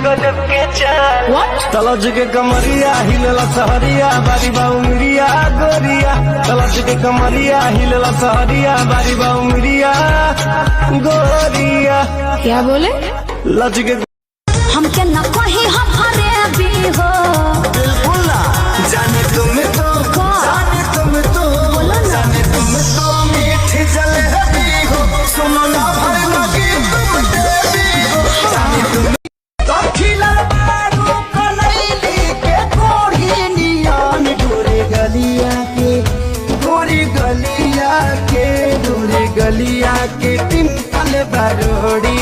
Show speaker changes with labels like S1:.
S1: गजब के चाल तलज के कमरिया हिलला सहरिया बारी बाऊ मिरिया गोरिया तलज के कमरिया हिलला सहरिया बारी बाऊ मिरिया गोरिया।
S2: क्या बोले?
S1: लज के
S3: हम क्या न कहीं हमारे भी हो
S1: बिल्कुल ना जाने तुम तो जाने तुम तो जाने तुम तो मीठी जलेबी हो सुनो ना भर लगी तुम देवी हो जाने तुम दखिला बारू कलैली के गोरी नियन ढोरे गलिया के गोरी गलिया के ढोरे गलिया के टिम्पल बरोड़ी